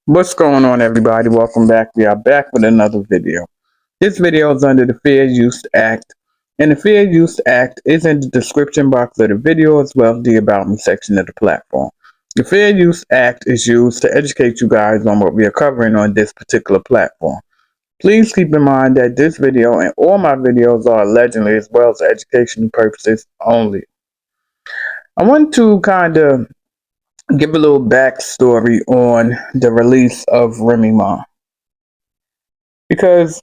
What's going on, everybody? Welcome back. We are back with another video. This video is under the Fair Use Act, and the Fair Use Act is in the description box of the video as well as the About Me section of the platform. The Fair Use Act is used to educate you guys on what we are covering on this particular platform. Please keep in mind that this video and all my videos are allegedly as well as educational purposes only. I want to kind of give a little backstory on the release of Remy Ma, because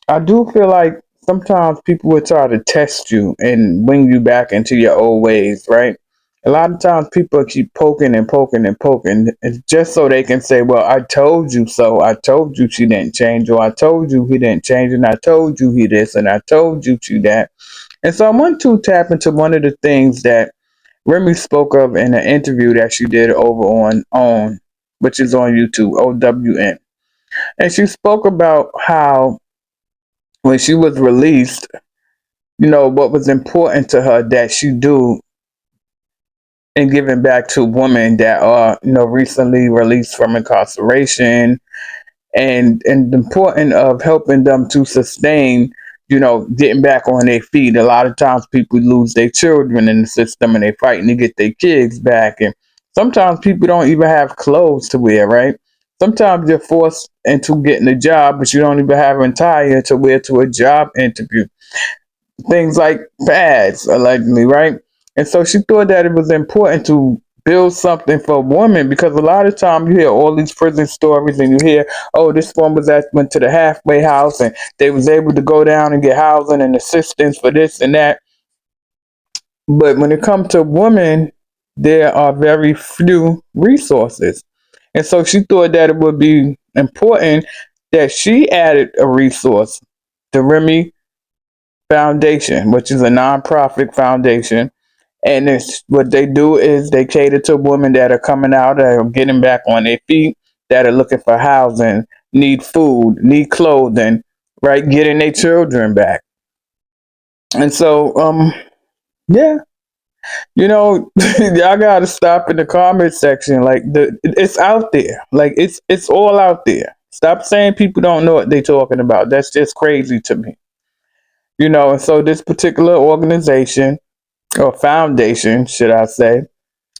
I do feel like sometimes people will try to test you and bring you back into your old ways, right? A lot of times people keep poking and poking and poking, it's just so they can say, well, I told you so. I told you she didn't change, or I told you he didn't change, and I told you he this, and I told you she that. And so I want to tap into one of the things that Remy spoke of in an interview that she did over on which is on YouTube, OWN. And she spoke about how when she was released, what was important to her that she do in giving back to women that are, recently released from incarceration, and the important of helping them to sustain, getting back on their feet. A lot of times people lose their children in the system and they fighting to get their kids back. And sometimes people don't even have clothes to wear, right? Sometimes you're forced into getting a job, but you don't even have an attire to wear to a job interview. Things like pads, allegedly, right? And so she thought that it was important to build something for women, because a lot of time you hear all these prison stories and you hear, oh, this one went to the halfway house and they was able to go down and get housing and assistance for this and that. But when it comes to women, there are very few resources. And so she thought that it would be important that she added a resource, the Remy Foundation, which is a nonprofit foundation. And it's what they do is they cater to women that are coming out, that are getting back on their feet, that are looking for housing, need food, need clothing, right? Getting their children back. And so, yeah, y'all gotta stop in the comment section. Like it's out there. Like it's all out there. Stop saying people don't know what they're talking about. That's just crazy to me. And so this particular organization, or foundation, should I say,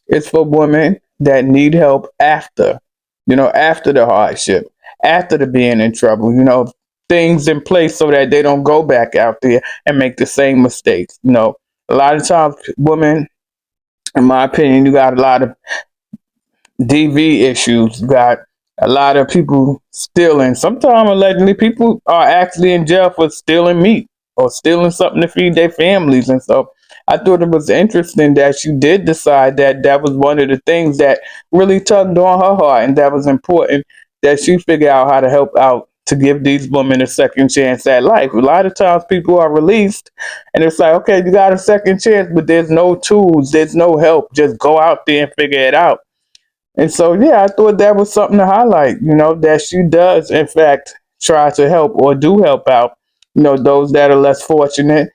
it's for women that need help after, after the hardship, after the being in trouble, things in place so that they don't go back out there and make the same mistakes. A lot of times, women, in my opinion, you got a lot of DV issues. You got a lot of people stealing. Sometimes, allegedly, people are actually in jail for stealing meat or stealing something to feed their families. And so I thought it was interesting that you did decide that that was one of the things that really tugged on her heart, and that was important that she figure out how to help out to give these women a second chance at life. A lot of times people are released and it's like, okay, you got a second chance, but there's no tools, there's no help. Just go out there and figure it out. And so, yeah, I thought that was something to highlight, that she does, in fact, try to help or do help out, those that are less fortunate.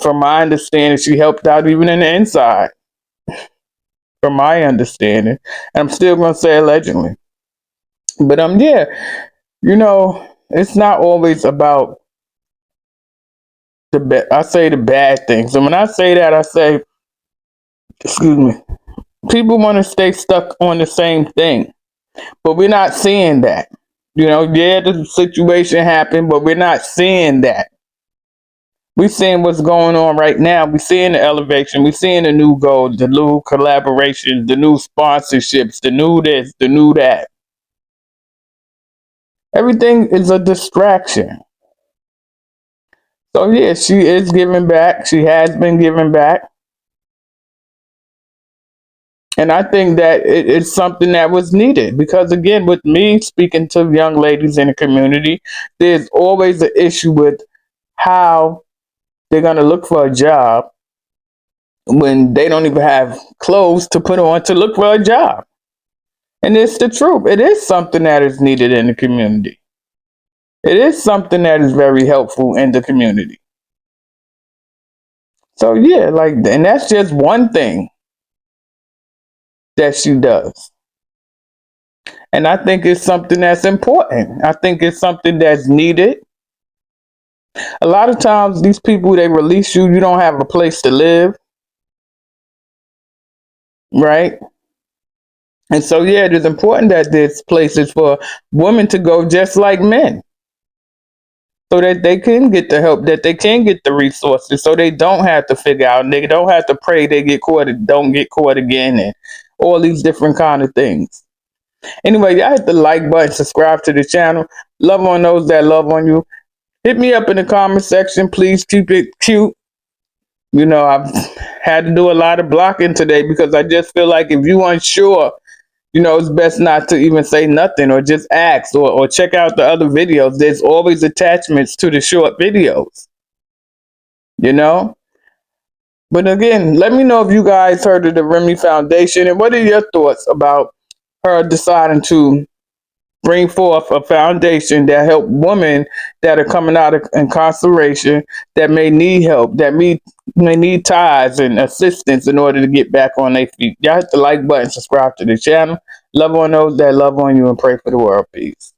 From my understanding, she helped out even in the inside, from my understanding. And I'm still going to say allegedly. But, yeah, it's not always about I say the bad things. And when I say that, I say, excuse me, people want to stay stuck on the same thing. But we're not seeing that. Yeah, the situation happened, but we're not seeing that. We're seeing what's going on right now. We're seeing the elevation. We're seeing the new goals, the new collaborations, the new sponsorships, the new this, the new that. Everything is a distraction. So, yeah, she is giving back. She has been giving back. And I think that it's something that was needed, because, again, with me speaking to young ladies in the community, there's always an issue with how they're going to look for a job when they don't even have clothes to put on to look for a job. And it's the truth. It is something that is needed in the community. It is something that is very helpful in the community. So, yeah, and that's just one thing that she does. And I think it's something that's important. I think it's something that's needed. A lot of times, these people, they release you, you don't have a place to live, right? And so, yeah, it is important that there's places for women to go just like men so that they can get the help, that they can get the resources, so they don't have to figure out, and they don't have to pray they get caught and don't get caught again, and all these different kind of things. Anyway, y'all hit the like button, subscribe to the channel. Love on those that love on you. Hit me up in the comment section. Please keep it cute. You know, I've had to do a lot of blocking today because I just feel like if you unsure, you know, it's best not to even say nothing or just ask or check out the other videos. There's always attachments to the short videos, you know? But again, let me know if you guys heard of the Remy Foundation and what are your thoughts about her deciding to bring forth a foundation that help women that are coming out of incarceration that may need help, that may need ties and assistance in order to get back on their feet. Y'all hit the like button, subscribe to the channel. Love on those that love on you and pray for the world. Peace.